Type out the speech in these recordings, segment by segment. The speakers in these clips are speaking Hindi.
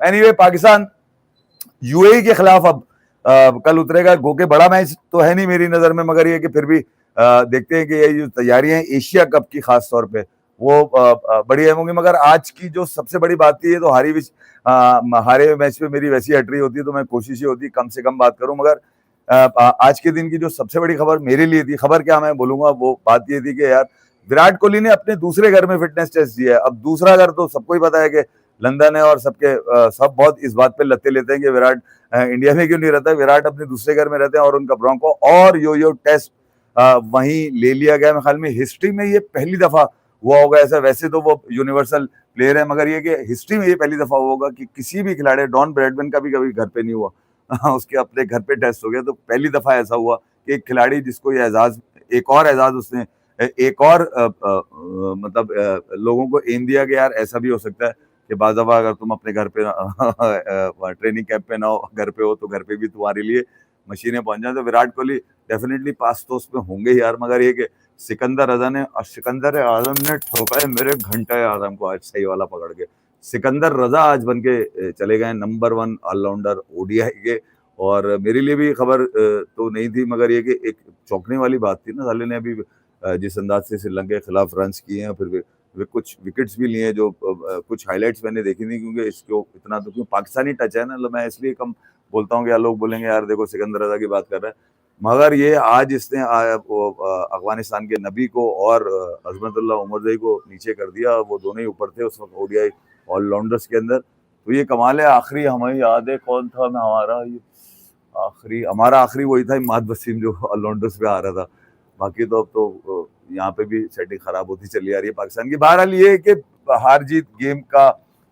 एनीवे पाकिस्तान यूएई के खिलाफ अब कल उतरेगा। गोके बड़ा मैच तो है नहीं मेरी नजर में, मगर ये कि फिर भी देखते हैं कि ये जो तैयारियां हैं एशिया कप की खास तौर पे वो बड़ी अहम होंगी। मगर आज की जो सबसे बड़ी बात थी, ये तो हारे हुए मैच पे मेरी वैसी हटरी होती है तो मैं कोशिश ही होती कम से कम बात करूं। मगर आज के दिन की जो सबसे बड़ी खबर मेरे लिए थी, खबर क्या मैं बोलूंगा, वो बात ये थी कि यार विराट कोहली ने अपने दूसरे घर में फिटनेस टेस्ट दिया है। अब दूसरा घर तो सबको ही पता है कि लंदन है, और सब बहुत इस बात पे लत्ते लेते हैं कि विराट इंडिया में क्यों नहीं रहता। विराट अपने दूसरे घर में रहते हैं और उनका ब्रोंको और यो टेस्ट वहीं ले लिया गया। मेरे ख्याल में हिस्ट्री में ये पहली दफा हुआ होगा ऐसा। वैसे तो वो यूनिवर्सल प्लेयर है, मगर ये कि हिस्ट्री में ये पहली दफा हुआ होगा कि किसी भी खिलाड़ी, डॉन ब्रैडमैन का भी कभी घर पे नहीं हुआ उसके अपने घर पे टेस्ट हो गया। तो पहली दफा ऐसा हुआ कि एक खिलाड़ी जिसको ये एजाज, एक और एजाज उसने, एक और मतलब लोगों को एम दिया कि यार ऐसा भी हो सकता है कि बाज़ दफा अगर तुम अपने घर पे ट्रेनिंग कैंप पे ना हो, घर पे हो, तो घर पे भी तुम्हारे लिए मशीनें पहुंच जाए। तो विराट कोहली डेफिनेटली पास तो उसमें होंगे यार। मगर ये कि सिकंदर रजा ने, और सिकंदर आजम ने ठोका है मेरे घंटा आजम को आज सही वाला पकड़ के। सिकंदर रजा आज बन के चले गए नंबर 1 ऑलराउंडर ओडीआई के। और मेरे लिए भी खबर तो नहीं थी, मगर ये कि एक चौंकने वाली बात थी ना। साले ने अभी जिस अंदाज से श्रीलंका के खिलाफ रन्स किए हैं, फिर वे कुछ विकेट्स भी लिए, जो कुछ हाइलाइट्स मैंने देखी नहीं, क्योंकि इसको इतना तो क्यों पाकिस्तानी टच है ना, मैं इसलिए कम बोलता हूँ कि यार लोग बोलेंगे यार देखो सिकंदर रजा की बात कर रहा है। मगर ये आज इसने अफगानिस्तान के नबी को और अजमतुल्लाह उमरजई को नीचे कर दिया। वो दोनों ही ऊपर थे उस वक्त ओडीआई ऑलराउंडर्स के अंदर। तो ये कमाल है। आखिरी हमें याद है कौन था, मैं हमारा आखिरी वही था इमाद वसीम जो ऑलराउंडर्स पे आ रहा था। बाकी तो अब तो यहाँ पे भी सेटिंग खराब होती चली आ रही है पाकिस्तान की। बहरहाल ये कि हार जीत गेम का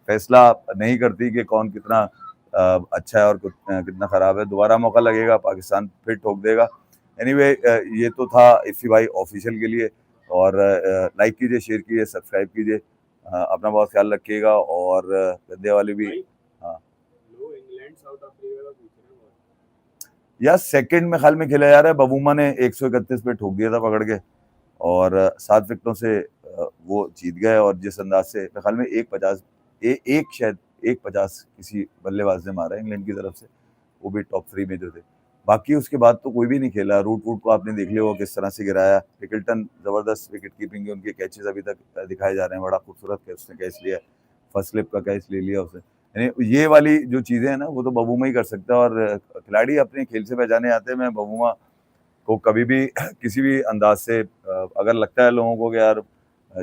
फैसला नहीं करती कि कौन कितना अच्छा है और कितना खराब है। दोबारा मौका लगेगा, पाकिस्तान फिर ठोक देगा। एनीवे ये तो था इफ्ती भाई ऑफिशियल के लिए। और लाइक कीजिए, शेयर कीजिए, सब्सक्राइब कीजिए। अपना बहुत ख्याल रखिएगा। और गद्दे वाली भी, हाँ यार सेकंड में ख्याल में खेला जा रहा है। बबूमा ने 131 पे ठोक दिया था पकड़ के, और 7 विकेटों से वो जीत गए। और जिस अंदाज से ख्याल में 150 शायद 150 किसी बल्लेबाज ने मारा इंग्लैंड की तरफ से, वो भी टॉप 3 में जो थे। बाकी उसके बाद तो कोई भी नहीं खेला। रूट को आपने देख लिया वो किस तरह से गिराया। पिकल्टन जबरदस्त विकेट कीपिंग है, उनके कैचेस अभी तक दिखाए जा रहे हैं। बड़ा खूबसूरत उसने कैच लिया, फर्स्ट स्लिप का कैच ले लिया उसने। ये वाली जो चीजें हैं ना, वो तो बबूमा ही कर सकता है। और खिलाड़ी अपने खेल से पहचाने आते हैं। मैं बबूमा को कभी भी किसी भी अंदाज से अगर लगता है लोगों को कि यार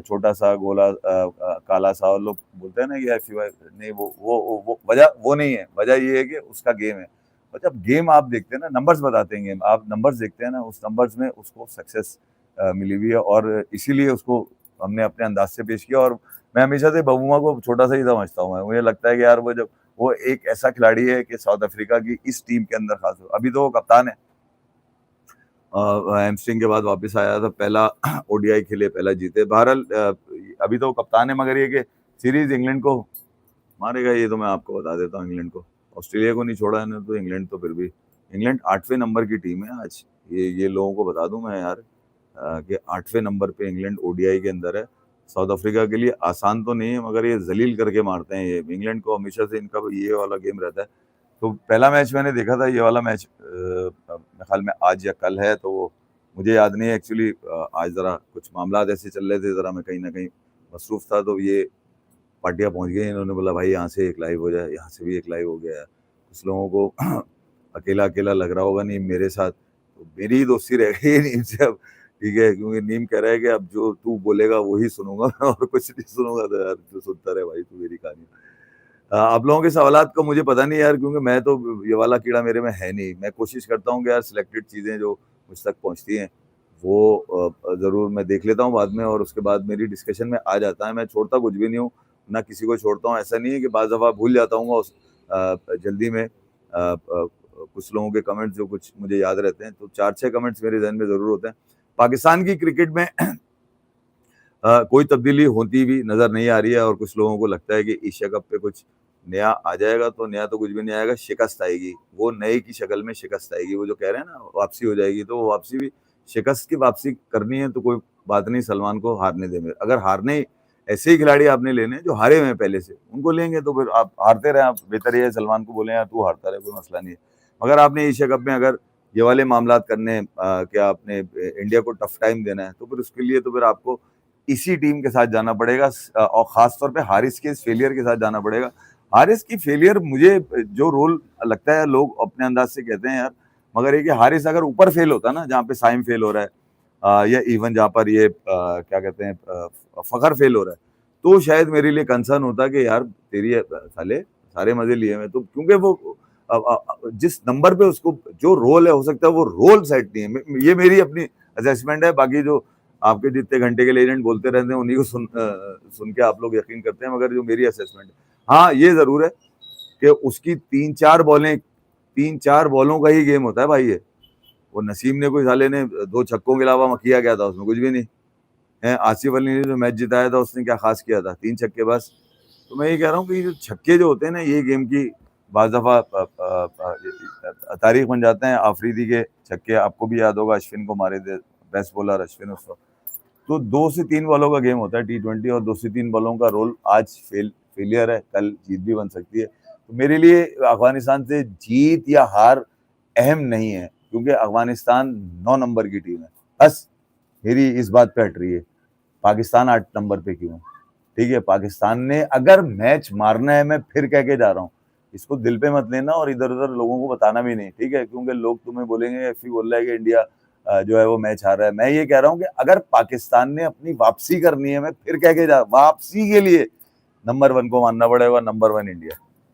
छोटा सा गोला काला सा, और लोग बोलते हैं ना कि यार नहीं, वो वजह वो नहीं है। वजह ये है कि उसका गेम है। और जब गेम आप देखते हैं ना, नंबर्स बताते हैं गेम, आप नंबर्स देखते हैं ना, उस नंबर्स में उसको सक्सेस मिली हुई है, और इसीलिए उसको हमने अपने अंदाज से पेश किया। और मैं हमेशा से बबूमा को छोटा सा ही समझता हूँ। मुझे लगता है कि यार वो एक ऐसा खिलाड़ी है कि साउथ अफ्रीका की इस टीम के अंदर खास हो। अभी तो वो कप्तान है, हैमस्ट्रिंग के बाद वापस आया था, पहला ओडीआई खेले, पहला जीते। बहरहाल अभी तो कप्तान है। मगर ये कि सीरीज इंग्लैंड को मारेगा, ये तो मैं आपको बता देता हूँ। इंग्लैंड को, ऑस्ट्रेलिया को नहीं छोड़ा है ना, तो इंग्लैंड तो फिर भी, इंग्लैंड 8वें नंबर की टीम है आज। ये लोगों को बता दूं मैं यार कि 8वें नंबर पे इंग्लैंड ओडीआई के अंदर है। साउथ अफ्रीका के लिए आसान तो नहीं है, मगर ये जलील करके मारते हैं ये इंग्लैंड को। हमेशा से इनका ये वाला गेम रहता है। तो पहला मैच मैंने देखा था, ये वाला मैच मेरे ख्याल में आज या कल है, तो वो मुझे याद नहीं है एक्चुअली। आज ज़रा कुछ मामला ऐसे चल रहे थे, ज़रा मैं कहीं ना कहीं मसरूफ़ था, तो ये पार्टियाँ पहुंच गई। इन्होंने बोला भाई यहाँ से एक लाइव हो जाए, यहाँ से भी एक लाइव हो गया है। कुछ लोगों को अकेला अकेला लग रहा होगा नीम मेरे साथ, तो मेरी ही दोस्ती रह गई नीम से अब, ठीक है। क्योंकि नीम कह रहा है कि अब जो तू बोलेगा वही सुनूंगा और कुछ नहीं सुनूंगा। तो यार जो सुनता रहे भाई, तू मेरी कहानी। आप लोगों के सवालात का मुझे पता नहीं यार, क्योंकि मैं तो ये वाला कीड़ा मेरे में है नहीं। मैं कोशिश करता हूँ कि यार सिलेक्टेड चीज़ें जो मुझ तक पहुँचती हैं वो ज़रूर मैं देख लेता हूँ बाद में, और उसके बाद मेरी डिस्कशन में आ जाता है। मैं छोड़ता कुछ भी नहीं हूँ, ना किसी को छोड़ता हूँ। ऐसा नहीं है कि बाज़ दफ़ा भूल जाता हूँ उस जल्दी में कुछ लोगों के कमेंट्स जो कुछ मुझे याद रहते हैं, तो 4-6 कमेंट्स मेरे ज़हन में ज़रूर होते हैं। पाकिस्तान की क्रिकेट में कोई तब्दीली होती भी नज़र नहीं आ रही है, और कुछ लोगों को लगता है कि एशिया कप पे कुछ नया आ जाएगा। तो नया तो कुछ भी नहीं आएगा, शिकस्त आएगी। वो नए की शक्ल में शिकस्त आएगी। वो जो कह रहे हैं ना वापसी हो जाएगी, तो वो वापसी भी, शिकस्त की वापसी करनी है तो कोई बात नहीं, सलमान को हारने देंगे। अगर हारने ऐसे ही खिलाड़ी आपने लेने जो हारे हुए हैं पहले से, उनको लेंगे तो फिर आप हारते रहे। आप बेहतर ये है सलमान को बोले यार तू हारता रहे, कोई मसला नहीं है। मगर आपने एशिया कप में अगर ये वाले मामलात करने कि आपने इंडिया को टफ टाइम देना है, तो फिर उसके लिए तो फिर आपको इसी टीम के साथ जाना पड़ेगा और खास तौर पे हारिस के इस फेलियर के साथ जाना पड़ेगा। हारिस की फेलियर मुझे जो रोल लगता है, लोग अपने अंदाज से कहते हैं यार, मगर ये कि हारिस अगर ऊपर फेल होता ना, जहाँ पे साइम फेल हो रहा है या इवन जहाँ पर ये क्या कहते हैं फखर फेल हो रहा है, तो शायद मेरे लिए कंसर्न होता कि यार तेरी साले सारे मजे लिए मैं तो, क्योंकि वो जिस नंबर पे उसको जो रोल है, हो सकता है वो रोल सेट नहीं है। ये मेरी अपनी असेसमेंट है। बाकी जो आपके जितने घंटे के लिए एजेंट बोलते रहते हैं उन्हीं को सुन के आप लोग यकीन करते हैं, मगर जो मेरी असेसमेंट है, हाँ ये जरूर है कि उसकी 3-4 बॉलों का ही गेम होता है भाई ये। वो नसीम ने कोई साले ने 2 छक्कों के अलावा किया क्या था उसमें? कुछ भी नहीं है। आसिफ अली ने जो मैच जिताया था उसने क्या खास किया था? 3 छक्के बस। तो मैं ये कह रहा हूँ कि जो छक्के जो होते हैं ना, ये गेम की बाज़ दफ़ा तारीख बन जाते हैं। आफरीदी के छक्के आपको भी याद होगा, अश्विन को मारे थे, बेस्ट बॉलर अश्विन उस वक्त। तो 2 से 3 बॉलों का गेम होता है T20, और 2 से 3 बॉलों का रोल आज फेलियर है, कल जीत भी बन सकती है। तो मेरे लिए अफगानिस्तान से जीत या हार अहम नहीं है, क्योंकि अफगानिस्तान 9 नंबर की टीम है। बस मेरी इस बात पे हट रही है, पाकिस्तान 8 नंबर पे क्यों है? ठीक है, पाकिस्तान ने अगर मैच मारना है, मैं फिर कह के जा रहा हूँ, इसको दिल पे मत लेना और इधर-उधर लोगों को बताना भी नहीं, ठीक है? क्योंकि लोग तुम्हें बोलेंगे एफी बोल रहा है कि इंडिया जो है वो मैच हार रहा है। मैं ये कह रहा हूँ कि अगर पाकिस्तान ने अपनी वापसी करनी है, मैं फिर कह के जा, वापसी के लिए नंबर 1 को मानना पड़ेगा, नंबर 1 इंडिया।